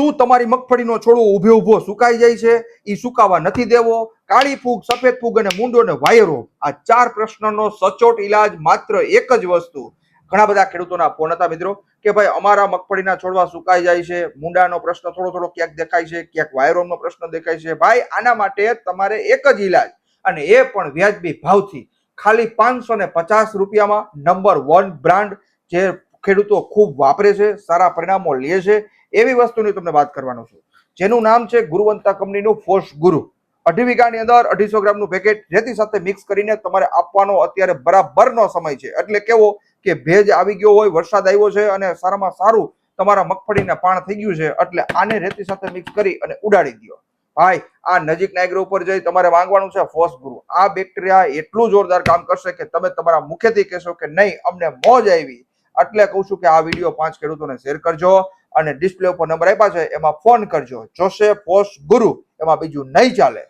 શું તમારી મગફળીનો છોડવો ઉભે ઉભો સુકાઈ જાય છે? એ સુકાવા નથી દેવો? કાળી ફૂગ, સફેદ ફૂગ અને મૂંડો અને વાયરો, આ 4 પ્રશ્નનો સચોટ ઈલાજ માત્ર એક જ વસ્તુ. ઘણા બધા ખેડૂતોના ફોન હતા મિત્રો કે ભાઈ અમારા મગફળીના છોડવા સુકાઈ જાય છે, મૂંડાનો પ્રશ્ન થોડો ક્યાંક દેખાય છે, ક્યાંક વાયરોનો પ્રશ્ન દેખાય છે. ભાઈ આના માટે તમારે એક જ ઈલાજ, અને એ પણ વ્યાજબી ભાવથી, ખાલી 550 રૂપિયામાં નંબર 1 બ્રાન્ડ, જે ખેડૂતો ખૂબ વાપરે છે, સારા પરિણામો લે છે, એવી વસ્તુની તમને વાત કરવાનો છું, જેનું નામ છે ગુરુવંતા કંપનીનું ફોર્સ ગુરુ. 2.5 વીઘાની અંદર 250 ગ્રામનું પેકેટ રેતી સાથે મિક્સ કરીને તમારે આપવાનો અત્યારે બરાબરનો સમય છે. એટલે કેવો કે ભેજ આવી ગયો હોય, વરસાદ આવ્યો છે અને સારામાં સારું તમારા મગફળીને પાણ થઈ ગયું છે, એટલે આને રેતી સાથે મિક્સ કરી અને ઉડાડી દો. ભાઈ આ નજીકના એગ્રો ઉપર જઈ તમારે માંગવાનું છે ફોર્સ ગુરુ. આ બેક્ટેરિયા એટલું જોરદાર કામ કરશે કે તમે તમારા મુખેથી કહેશો કે નહીં અમને મોજ આવી. એટલે કહું છું કે આ વિડીયો 5 ખેડૂતોને શેર કરજો અને ડિસ્પ્લે ઉપર નંબર આપ્યા છે એમાં ફોન કરજો. જોશે ફોર્સ ગુરુ, એમાં બીજું નહીં ચાલે.